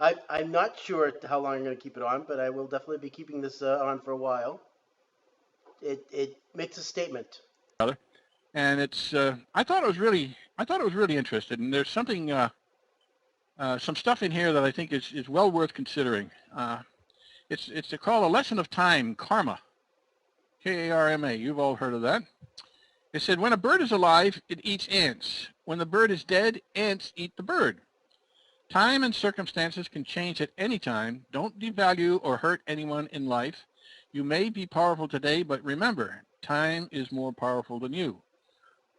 I'm not sure how long I'm going to keep it on, but I will definitely be keeping this on for a while. It makes a statement. And it's I thought it was really interesting. And there's something some stuff in here that I think is well worth considering. It's called a lesson of time, karma, Karma. You've all heard of that. It said when a bird is alive, it eats ants. When the bird is dead, ants eat the bird. Time and circumstances can change at any time. Don't devalue or hurt anyone in life. You may be powerful today, but remember, time is more powerful than you.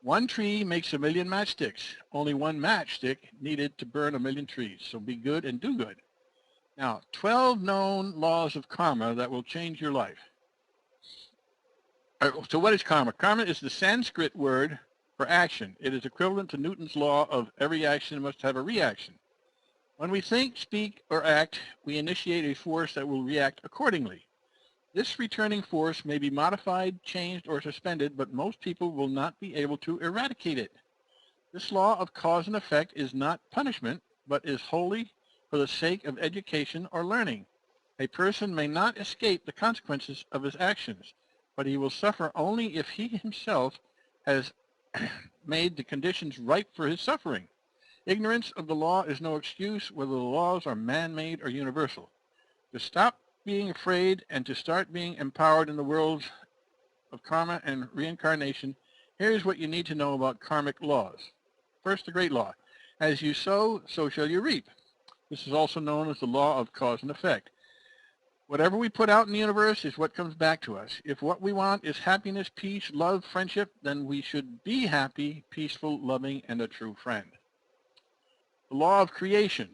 One tree makes a million matchsticks. Only one matchstick needed to burn a million trees. So be good and do good. Now, 12 known laws of karma that will change your life. So what is karma? Karma is the Sanskrit word for action. It is equivalent to Newton's law of every action must have a reaction. When we think, speak, or act, we initiate a force that will react accordingly. This returning force may be modified, changed, or suspended, but most people will not be able to eradicate it. This law of cause and effect is not punishment, but is wholly for the sake of education or learning. A person may not escape the consequences of his actions, but he will suffer only if he himself has made the conditions ripe for his suffering. Ignorance of the law is no excuse, whether the laws are man-made or universal. To stop being afraid and to start being empowered in the world of karma and reincarnation, here's what you need to know about karmic laws. First, the great law. As you sow, so shall you reap. This is also known as the law of cause and effect. Whatever we put out in the universe is what comes back to us. If what we want is happiness, peace, love, friendship, then we should be happy, peaceful, loving, and a true friend. The law of creation.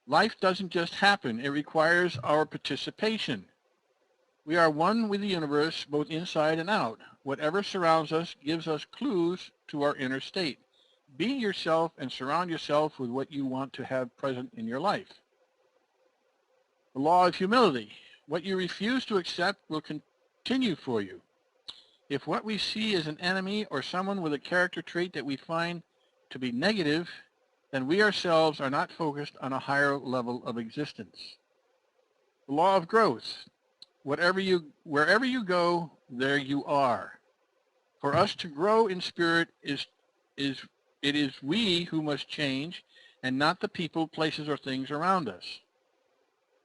Life doesn't just happen. It requires our participation. We are one with the universe, both inside and out. Whatever surrounds us gives us clues to our inner state. Be yourself and surround yourself with what you want to have present in your life. The law of humility. What you refuse to accept will continue for you. If what we see is an enemy or someone with a character trait that we find to be negative, then we ourselves are not focused on a higher level of existence. The law of growth. Wherever you go, there you are. For us to grow in spirit it is we who must change and not the people, places, or things around us.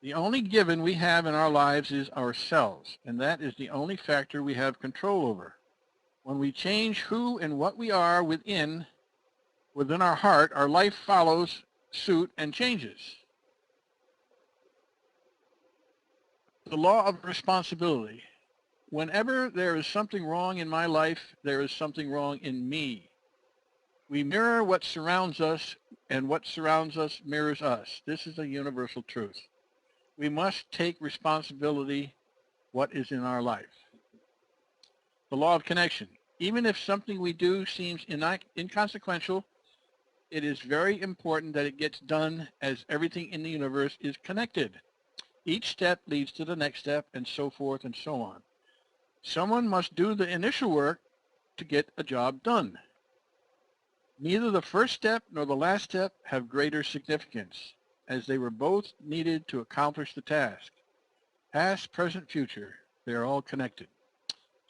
The only given we have in our lives is ourselves, and that is the only factor we have control over. When we change who and what we are within our heart, our life follows suit and changes. The law of responsibility. Whenever there is something wrong in my life, there is something wrong in me. We mirror what surrounds us, and what surrounds us mirrors us. This is a universal truth. We must take responsibility what is in our life. The law of connection. Even if something we do seems inconsequential, it is very important that it gets done, as everything in the universe is connected. Each step leads to the next step, and so forth and so on. Someone must do the initial work to get a job done. Neither the first step nor the last step have greater significance, as they were both needed to accomplish the task. Past, present, future, they are all connected.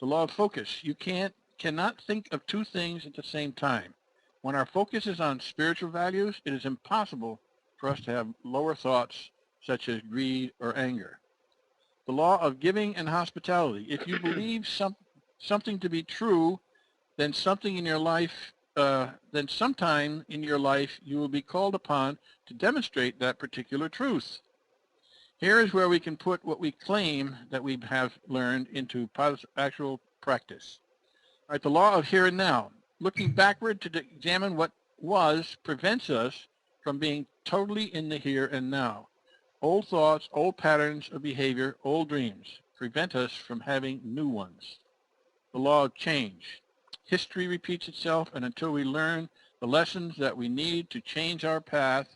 The law of focus. You cannot think of two things at the same time. When our focus is on spiritual values, it is impossible for us to have lower thoughts such as greed or anger. The law of giving and hospitality. If you believe something to be true, then sometime in your life you will be called upon to demonstrate that particular truth. Here is where we can put what we claim that we have learned into actual practice. All right, the law of here and now. Looking backward to examine what was prevents us from being totally in the here and now. Old thoughts, old patterns of behavior, old dreams prevent us from having new ones. The law of change. History repeats itself, and until we learn the lessons that we need to change our path,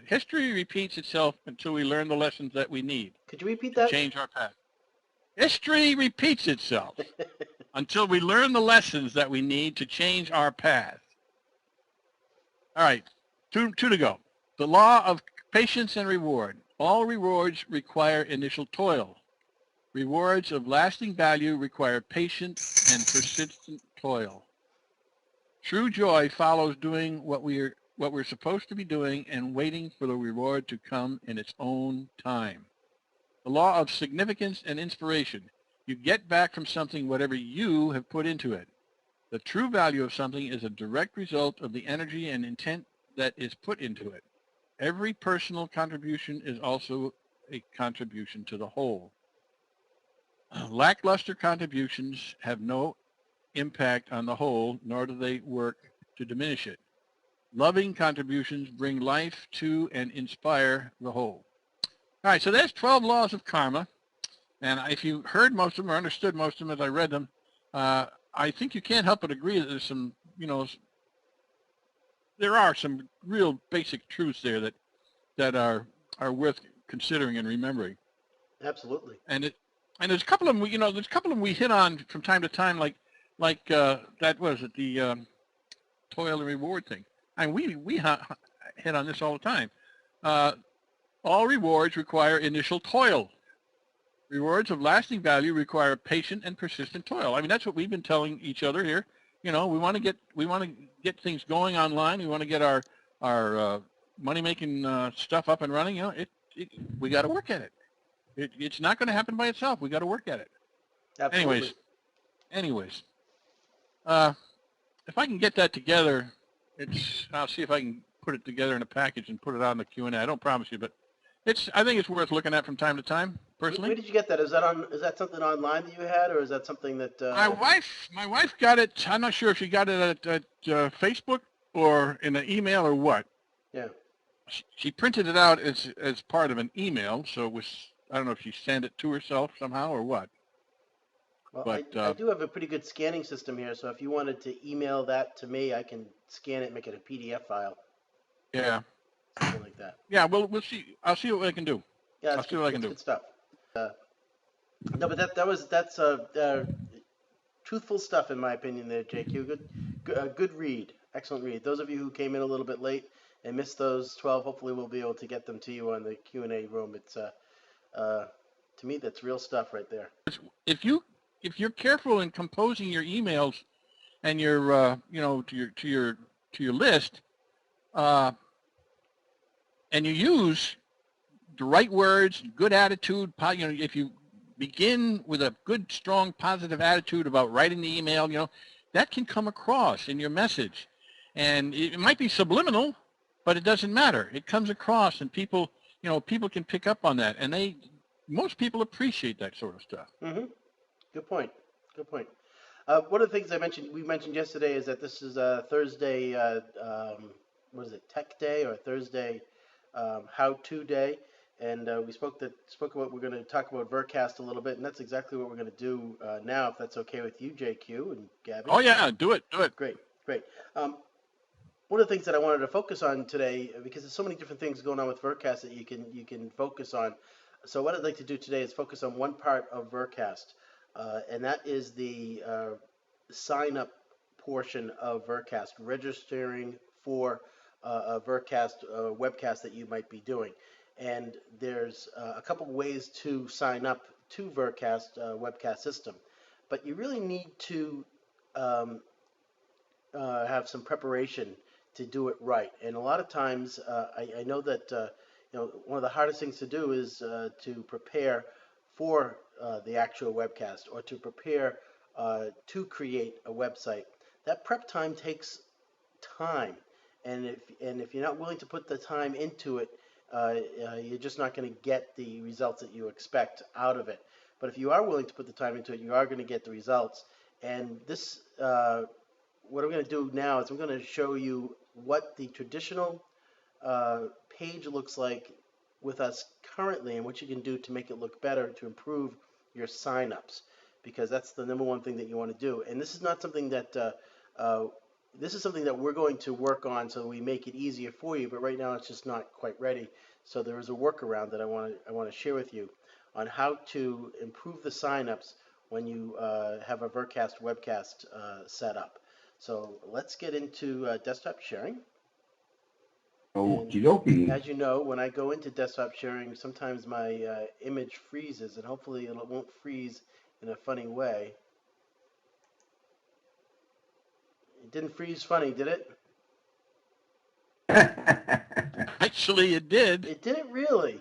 history repeats itself until we learn the lessons that we need Could you repeat to that? change our path. History repeats itself until we learn the lessons that we need to change our path. All right, two to go. The law of patience and reward. All rewards require initial toil. Rewards of lasting value require patient and persistent toil. True joy follows doing what we're supposed to be doing and waiting for the reward to come in its own time. The law of significance and inspiration. You get back from something whatever you have put into it. The true value of something is a direct result of the energy and intent that is put into it. Every personal contribution is also a contribution to the whole. Lackluster contributions have no impact on the whole, nor do they work to diminish it. Loving contributions bring life to and inspire the whole. All right, so there's 12 laws of karma. And if you heard most of them or understood most of them as I read them, I think you can't help but agree that there's some, there are some real basic truths there that are worth considering and remembering. Absolutely. And there's a couple of them, there's a couple of them we hit on from time to time, like that was it, the toil and reward thing. And we hit on this all the time. All rewards require initial toil. Rewards of lasting value require patient and persistent toil. I mean, that's what we've been telling each other here. We want to get things going online. We want to get our money-making stuff up and running. We got to work at it. It's not going to happen by itself. We got to work at it. Absolutely. Anyways, if I can get that together, I'll see if I can put it together in a package and put it out in the Q&A. I don't promise you, but I think it's worth looking at from time to time. Personally, where did you get that? Is that something online that you had, or is that something that? My wife got it. I'm not sure if she got it at Facebook or in an email or what. Yeah. She printed it out as part of an email, so it was. I don't know if she sent it to herself somehow or what. Well, but I do have a pretty good scanning system here, so if you wanted to email that to me, I can scan it and make it a PDF file. Yeah. Something like that. Yeah, well, we'll see. I'll see what I can do. Yeah, I'll see what I can do. Good stuff. No, but that's truthful stuff in my opinion there, JQ. Good read. Excellent read. Those of you who came in a little bit late and missed those 12, hopefully we'll be able to get them to you on the Q&A room. It's to me that's real stuff right there. If you're careful in composing your emails and your to your list, and you use the right words, good attitude, if you begin with a good, strong, positive attitude about writing the email, that can come across in your message. And it might be subliminal, but it doesn't matter. It comes across, and people can pick up on that, and most people appreciate that sort of stuff. Mm-hmm. Good point. One of the things we mentioned yesterday is that this is a Thursday, what is it, Tech Day or Thursday How-To Day. And we spoke about we're going to talk about Vircast a little bit, and that's exactly what we're going to do now, if that's okay with you, JQ and Gabby. Oh yeah, do it. Great. One of the things that I wanted to focus on today, because there's so many different things going on with Vircast that you can focus on. So what I'd like to do today is focus on one part of Vircast, and that is the sign-up portion of Vircast, registering for a Vircast webcast that you might be doing. And there's a couple of ways to sign up to Vircast webcast system, but you really need to have some preparation to do it right. And a lot of times, I know that one of the hardest things to do is to prepare for the actual webcast, or to prepare to create a website. That prep time takes time, and if you're not willing to put the time into it, you're just not going to get the results that you expect out of it. But if you are willing to put the time into it, you are going to get the results. And this, what I'm going to do now is I'm going to show you what the traditional page looks like with us currently, and what you can do to make it look better, to improve your signups, because that's the number one thing that you want to do. And this is not something that this is something that we're going to work on so we make it easier for you, but right now it's just not quite ready. So there is a workaround that I want to share with you on how to improve the signups when you have a Vircast webcast set up. So let's get into desktop sharing. And Okie dokie. as you know, when I go into desktop sharing, sometimes my image freezes, and hopefully it won't freeze in a funny way. It didn't freeze funny, did it? Actually, it did. It didn't really.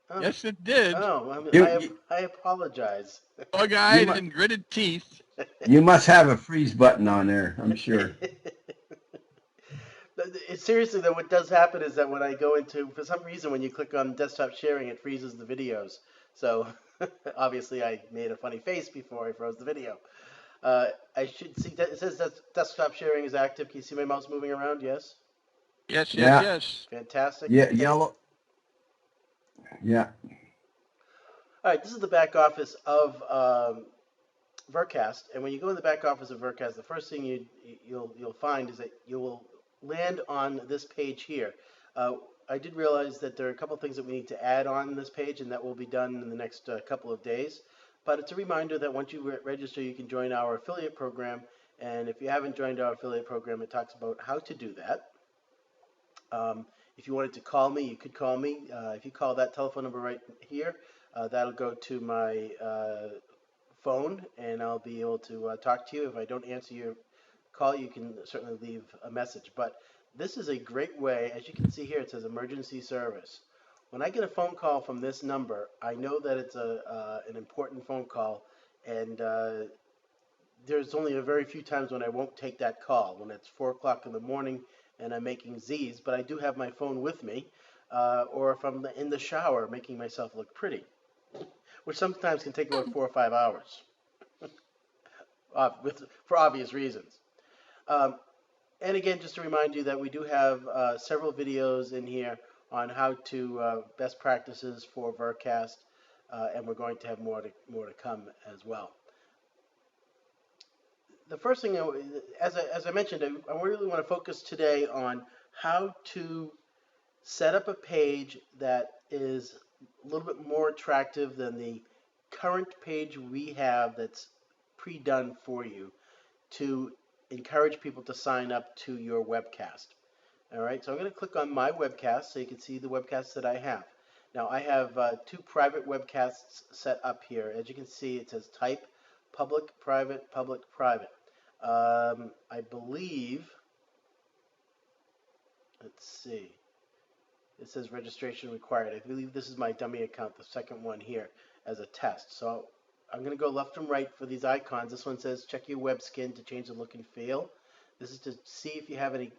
Oh, Yes, it did. oh you, you I apologize. you Dog-eyed must and gritted teeth. you must have a freeze button on there. I'm sure. Seriously though, what does happen is that when I go into, for some reason, when you click on desktop sharing, it freezes the videos. So obviously, I made a funny face before I froze the video. I should see that it says that desktop sharing is active. Can you see my mouse moving around? Yes. Yes, yes, Yeah, yes. Fantastic. yeah, Okay. yellow. Yeah. All right. This is the back office of Vircast, and when you go in the back office of Vircast, the first thing you'll find is that you will land on this page here. I did realize that there are a couple of things that we need to add on this page, and that will be done in the next couple of days. But it's a reminder that once you register, you can join our affiliate program. And if you haven't joined our affiliate program, it talks about how to do that. If you wanted to call me, you could call me. If you call that telephone number right here, that'll go to my phone, and I'll be able to talk to you. If I don't answer your call, you can certainly leave a message. But this is a great way. As you can see here, it says emergency service. When I get a phone call from this number, I know that it's an important phone call, and there's only a very few times when I won't take that call, when it's 4 o'clock in the morning and I'm making Z's, but I do have my phone with me, or if I'm in the shower making myself look pretty, which sometimes can take about 4 or 5 hours, for obvious reasons. Um, and again, just to remind you that we do have several videos in here on how to best practices for Vircast, and we're going to have more to come as well. The first thing, as I mentioned, I really want to focus today on how to set up a page that is a little bit more attractive than the current page we have that's pre-done for you to encourage people to sign up to your webcast. All right, so I'm going to click on my webcast so you can see the webcasts that I have. Now I have two private webcasts set up here. As you can see, it says type public, private, public, private. I believe, let's see, it says registration required. I believe this is my dummy account, the second one here, as a test. So I'm going to go left and right for these icons. This one says check your web skin to change the look and feel. This is to see if you have any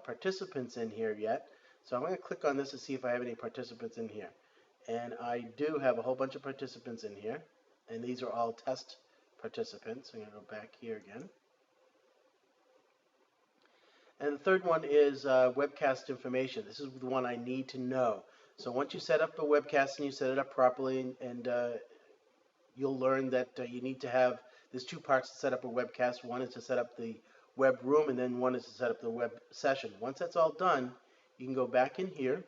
participants in here yet. So I'm going to click on this to see if I have any participants in here. And I do have a whole bunch of participants in here. And these are all test participants. I'm going to go back here again. And the third one is webcast information. This is the one I need to know. So once you set up a webcast and you set it up properly, and you'll learn that you need to have, there's two parts to set up a webcast. One is to set up the web room, and then one is to set up the web session. Once that's all done, you can go back in here,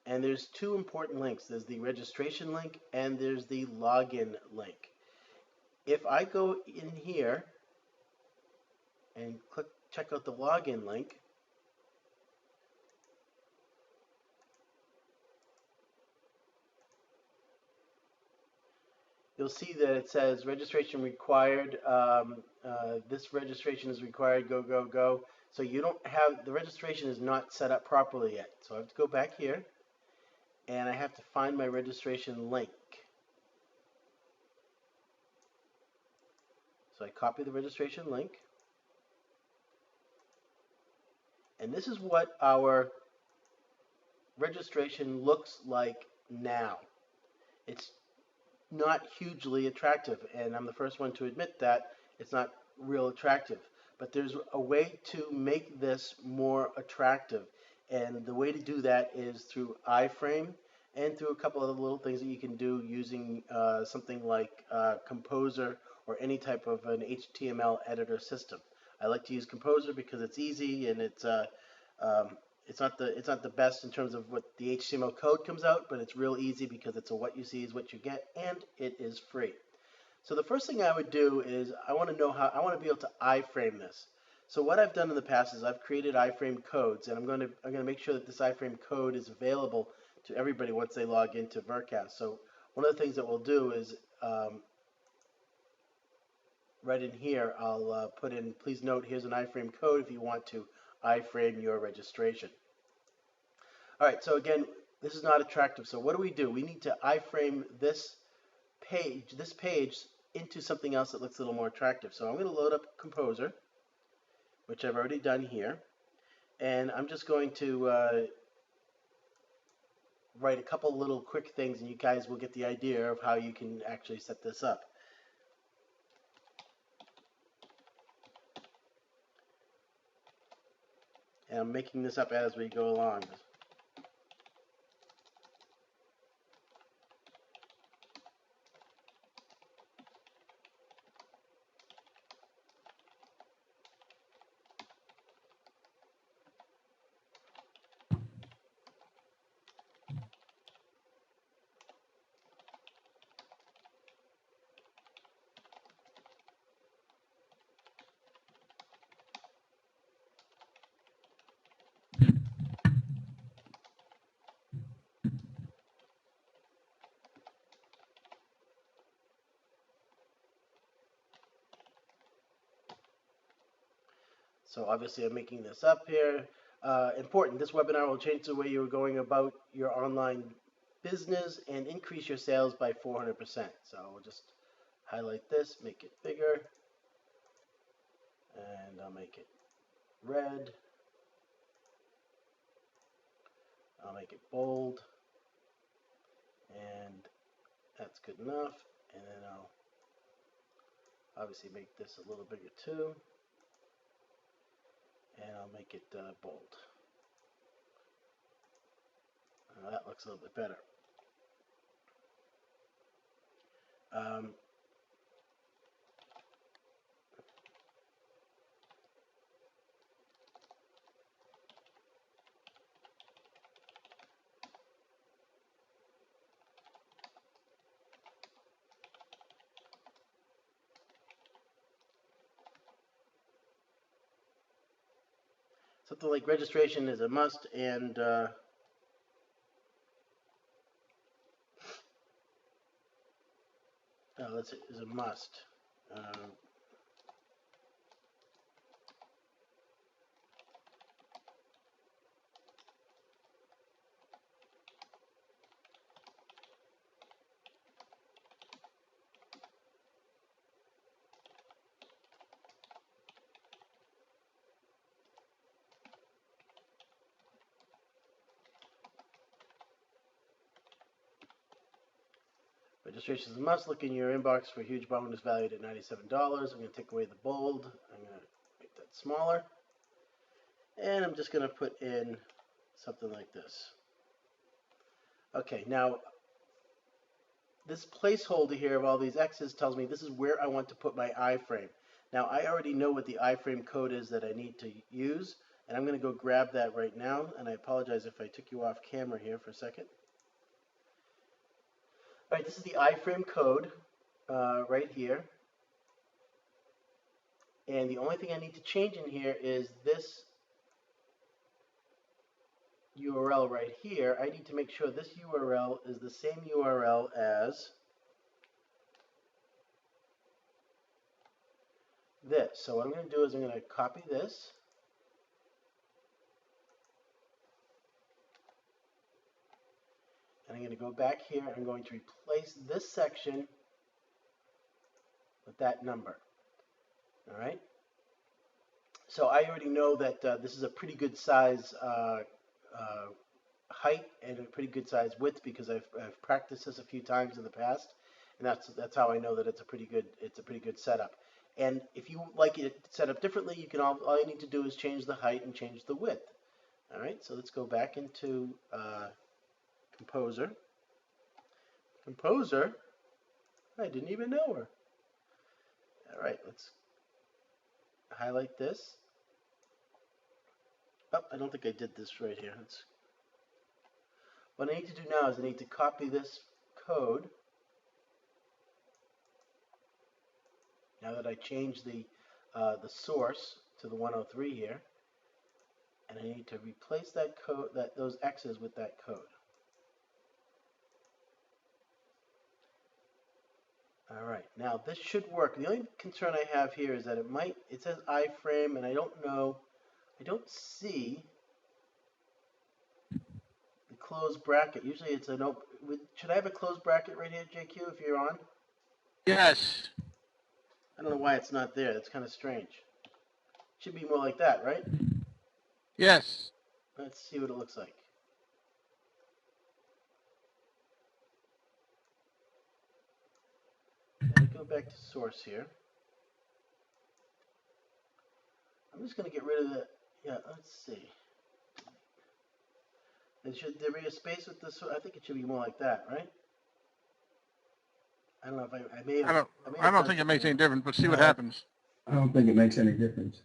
and there's two important links. There's the registration link, and there's the login link. If I go in here and check out the login link, you'll see that it says registration required. This registration is required. Go, go, go. So you don't have, the registration is not set up properly yet. So I have to go back here, and I have to find my registration link. So I copy the registration link. And this is what our registration looks like now. It's not hugely attractive, and I'm the first one to admit that it's not real attractive. But there's a way to make this more attractive, and the way to do that is through iframe and through a couple of little things that you can do using something like Composer or any type of an HTML editor system. I like to use Composer because it's easy, and it's not the best in terms of what the HTML code comes out, but it's real easy because it's a what you see is what you get, and it is free. So the first thing I would do is I want to be able to iframe this. So what I've done in the past is I've created iframe codes, and I'm going to make sure that this iframe code is available to everybody once they log into Vircast. So one of the things that we'll do is right in here, I'll put in, please note, here's an iframe code if you want to iframe your registration. All right, so again, this is not attractive. So what do? We need to iframe this page into something else that looks a little more attractive. So I'm going to load up Composer, which I've already done here, and I'm just going to write a couple little quick things, and you guys will get the idea of how you can actually set this up. And I'm making this up as we go along. So obviously I'm making this up here. Important, this webinar will change the way you're going about your online business and increase your sales by 400%. So we'll just highlight this, make it bigger, and I'll make it red. I'll make it bold, and that's good enough. And then I'll obviously make this a little bigger too, and I'll make it bold. That looks a little bit better. Something like registration is a must, and let's see, is a must. Registration is a must. Look in your inbox for a huge bonus valued at $97. I'm going to take away the bold. I'm going to make that smaller. And I'm just going to put in something like this. Okay, now this placeholder here of all these X's tells me this is where I want to put my iframe. Now I already know what the iframe code is that I need to use, and I'm going to go grab that right now. And I apologize if I took you off camera here for a second. All right, this is the iframe code right here. And the only thing I need to change in here is this URL right here. I need to make sure this URL is the same URL as this. So what I'm going to do is I'm going to copy this. And I'm going to go back here. I'm going to replace this section with that number. All right. So I already know that this is a pretty good size height and a pretty good size width because I've practiced this a few times in the past, and that's how I know that it's a pretty good setup. And if you like it set up differently, you can all you need to do is change the height and change the width. All right. So let's go back into Composer. Composer? I didn't even know her. All right, let's highlight this. Oh, I don't think I did this right here. What I need to do now is I need to copy this code. Now that I changed the source to the 103 here, and I need to replace that code, those X's with that code. All right, now this should work. The only concern I have here is that it says iframe, and I don't see the closed bracket. Usually it's an open, should I have a closed bracket right here, JQ, if you're on? Yes. I don't know why it's not there. That's kind of strange. Should be more like that, right? Yes. Let's see what it looks like. Let me go back to source here. I'm just going to get rid of the, yeah, let's see. And should there be a space with this? I think it should be more like that, right? I don't know if I may have. I don't think it makes any difference, but see what happens. I don't think it makes any difference.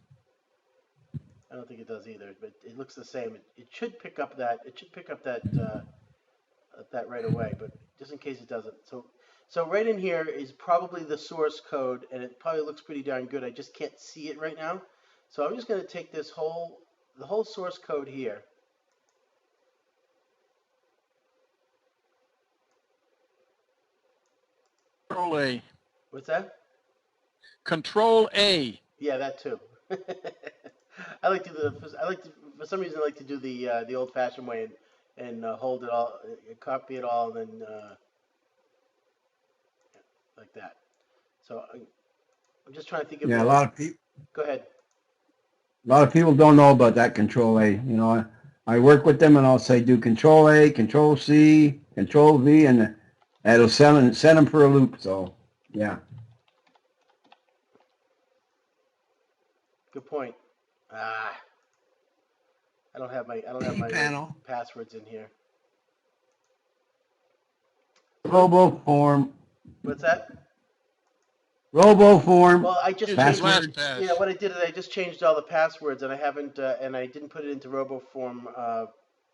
I don't think it does either, but it looks the same. It should pick up that. It should pick up that that right away. But just in case it doesn't, so right in here is probably the source code, and it probably looks pretty darn good. I just can't see it right now, so I'm just going to take the whole source code here. Control A. What's that? Control A. Yeah, that too. For some reason I like to do the old-fashioned way and hold it all, copy it all, and then like that. So I'm just trying to think of. Yeah, a lot of people. Go ahead. A lot of people don't know about that Control A. You know, I work with them and I'll say do Control A, Control C, Control V, and that'll send them for a loop. So yeah. Good point. I don't have my Panel. passwords in here. RoboForm. What's that? RoboForm. Well, I just It's changed. LastPass. Yeah, what I did is I just changed all the passwords, and I haven't, and I didn't put it into RoboForm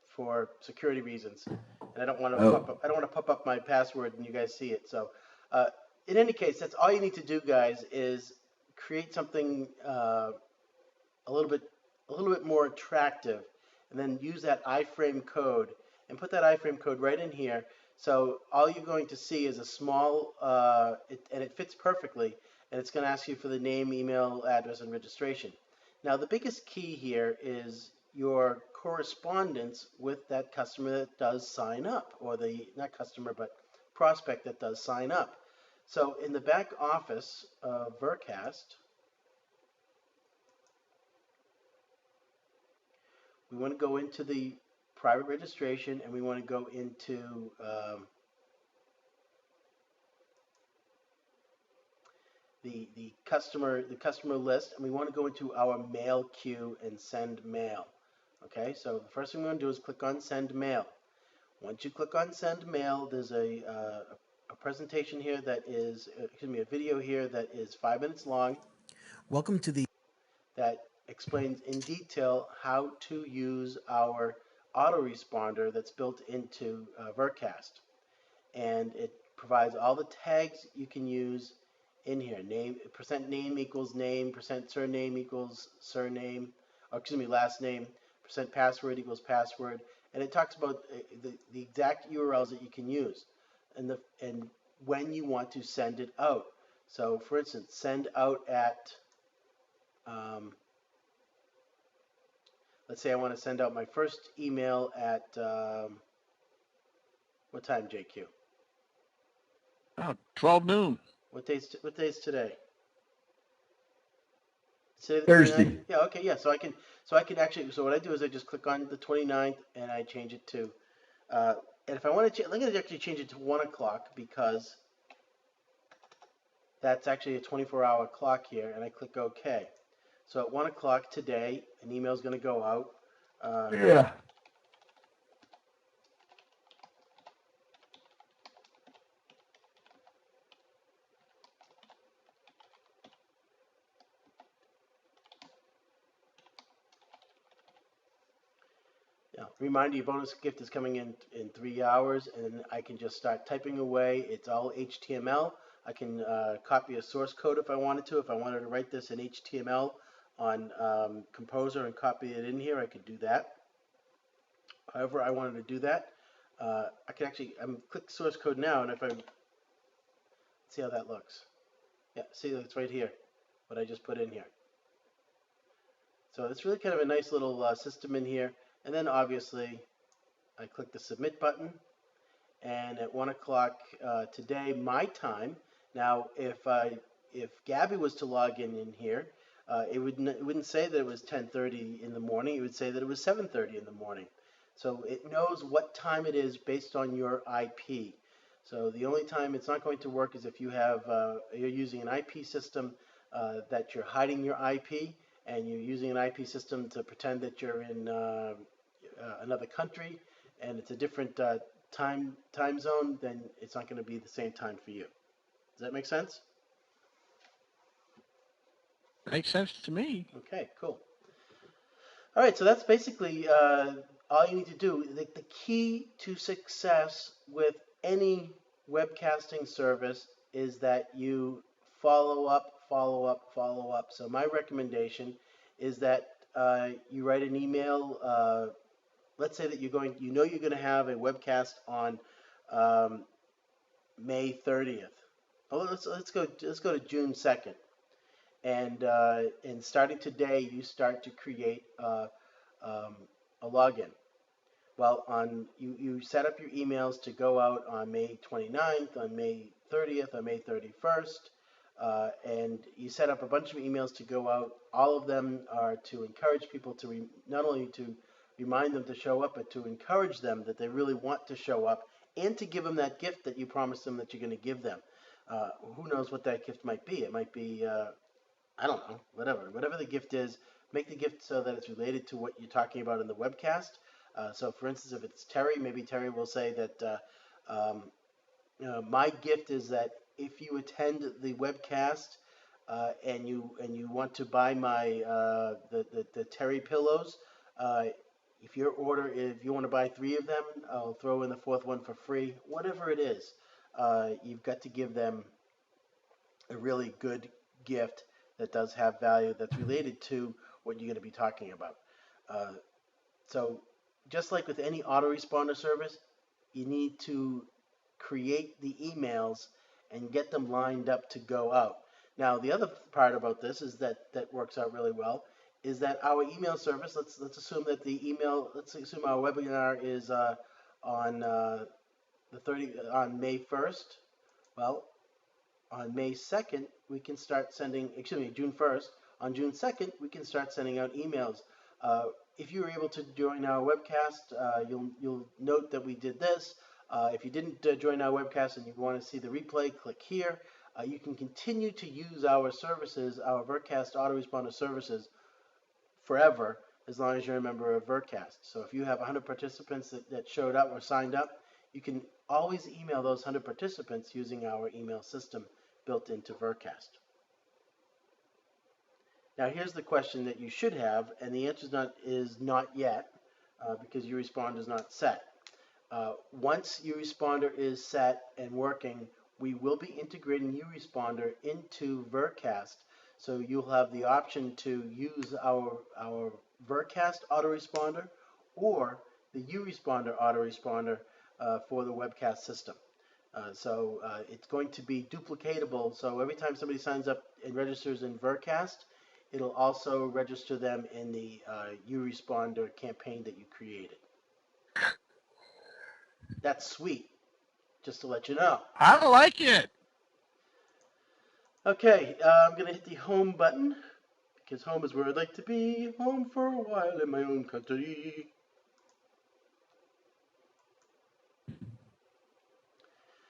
for security reasons, and I don't want to pop up. I don't want to pop up my password and you guys see it. So, in any case, that's all you need to do, guys, is create something a little bit more attractive, and then use that iframe code and put that iframe code right in here. So all you're going to see is a small, and it fits perfectly, and it's going to ask you for the name, email, address, and registration. Now the biggest key here is your correspondence with that customer that does sign up, or not customer, but prospect that does sign up. So in the back office of Vircast, we want to go into the private registration, and we want to go into the customer list, and we want to go into our mail queue and send mail. Okay, so the first thing we're going to do is click on send mail. Once you click on send mail, there's a presentation here that is, a video here that is 5 minutes long. Welcome to the that explains in detail how to use our autoresponder that's built into Vircast. And it provides all the tags you can use in here. %name equals name, %surname equals surname, or excuse me, last name, %password equals password. And it talks about the exact URLs that you can use and when you want to send it out. So for instance, send out at let's say I want to send out my first email at what time, JQ? 12 noon. What day's today? Today the Thursday. 29th? Yeah, okay, yeah. So I can actually. So what I do is I just click on the 29th and I change it to. And if I want to, I'm going to actually change it to 1 o'clock because that's actually a 24-hour clock here, and I click OK. So at 1 o'clock today, an email is going to go out. Yeah. Reminder, your bonus gift is coming in 3 hours, and then I can just start typing away. It's all HTML. I can copy a source code if I wanted to. If I wanted to write this in HTML on Composer and copy it in here, I could do that. However I wanted to do that, I can actually, I'm click source code now, and if I see how that looks. Yeah, see, it's right here, what I just put in here. So it's really kind of a nice little system in here. And then obviously I click the submit button, and at 1 o'clock today, my time. Now, if Gabby was to log in here, it wouldn't say that it was 10:30 in the morning. It would say that it was 7:30 in the morning. So it knows what time it is based on your IP. So the only time it's not going to work is if you're using an IP system that you're hiding your IP, and you're using an IP system to pretend that you're in another country, and it's a different time zone, then it's not going to be the same time for you. Does that make sense? Makes sense to me. Okay, cool. All right, so that's basically all you need to do. The key to success with any webcasting service is that you follow up, follow up, follow up. So my recommendation is that you write an email. Let's say that you're going to have a webcast on May 30th. Oh, let's go to June 2nd. And starting today, you start to create a login. Well, you set up your emails to go out on May 29th, on May 30th, on May 31st, and you set up a bunch of emails to go out. All of them are to encourage people to not only to remind them to show up, but to encourage them that they really want to show up, and to give them that gift that you promised them that you're going to give them. Who knows what that gift might be? It might be I don't know, whatever the gift is. Make the gift so that it's related to what you're talking about in the webcast. So, for instance, if it's Terry, maybe Terry will say that my gift is that if you attend the webcast and you want to buy my the Terry pillows, if you want to buy 3 of them, I'll throw in the 4th one for free. Whatever it is, you've got to give them a really good gift that does have value, that's related to what you're going to be talking about. So just like with any autoresponder service, you need to create the emails and get them lined up to go out. Now, the other part about this is that works out really well is that our email service, let's assume that let's assume our webinar is on on May 1st. Well, on May 2nd, we can start sending, June 1st. On June 2nd, we can start sending out emails. If you were able to join our webcast, you'll note that we did this. If you didn't join our webcast and you want to see the replay, click here. You can continue to use our services, our Vircast autoresponder services, forever, as long as you're a member of Vircast. So if you have 100 participants that showed up or signed up, you can always email those 100 participants using our email system built into Vircast. Now here's the question that you should have, and the answer is not yet, because your responder is not set. Once your responder is set and working, we will be integrating your responder into Vircast, so you'll have the option to use our Vircast autoresponder or the uResponder autoresponder for the webcast system. So it's going to be duplicatable, so every time somebody signs up and registers in Vircast, it'll also register them in the uResponder campaign that you created. That's sweet, just to let you know. I like it. Okay, I'm going to hit the home button, because home is where I'd like to be, home for a while in my own country.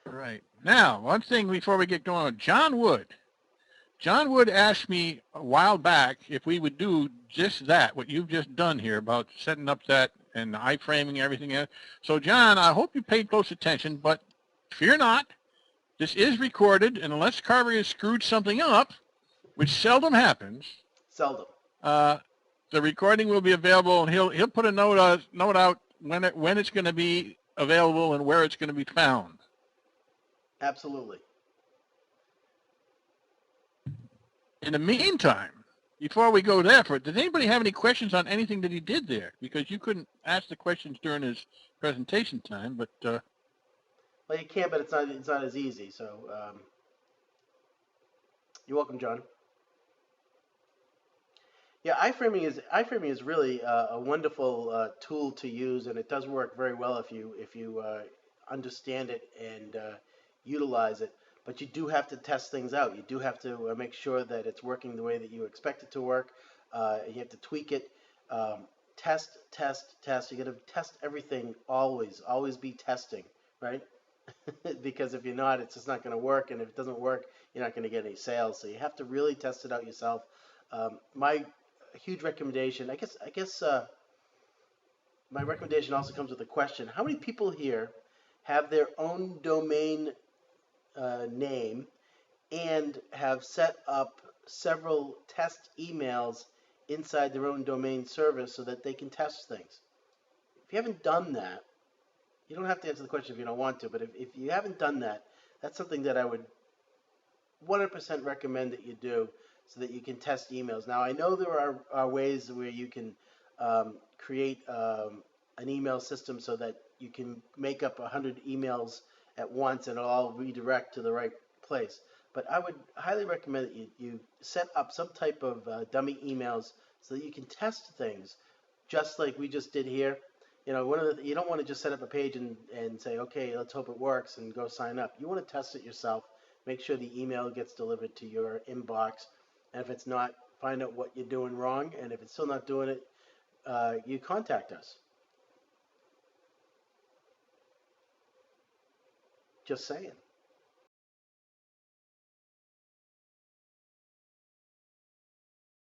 All right. Now, one thing before we get going, John Wood asked me a while back if we would do just that, what you've just done here about setting up that and iframing everything else. So, John, I hope you paid close attention, but fear not. This is recorded, and unless Carberry has screwed something up, which seldom happens. Seldom. The recording will be available, and he'll put a note out when it's going to be available and where it's going to be found. Absolutely. In the meantime, Before we go there, did anybody have any questions on anything that he did there? Because you couldn't ask the questions during his presentation time, but Well, you can, but it's not as easy. So you're welcome, John. Yeah, iframing is really a wonderful tool to use, and it does work very well if you understand it and utilize it. But you do have to test things out. You do have to make sure that it's working the way that you expect it to work. You have to tweak it. Test, test, test. You got to test everything always. Always be testing, right? Because if you're not, it's just not going to work. And if it doesn't work, you're not going to get any sales. So you have to really test it out yourself. My huge recommendation, my recommendation also comes with a question. How many people here have their own domain name and have set up several test emails inside their own domain service so that they can test things? If you haven't done that, you don't have to answer the question if you don't want to, but if you haven't done that, that's something that I would 100% recommend that you do so that you can test emails. Now, I know there are ways where you can create an email system so that you can make up 100 emails at once and it'll all redirect to the right place. But I would highly recommend that you set up some type of dummy emails so that you can test things just like we just did here. You know, you don't want to just set up a page and say, okay, let's hope it works and go sign up. You want to test it yourself. Make sure the email gets delivered to your inbox. And if it's not, find out what you're doing wrong. And if it's still not doing it, you contact us. Just saying.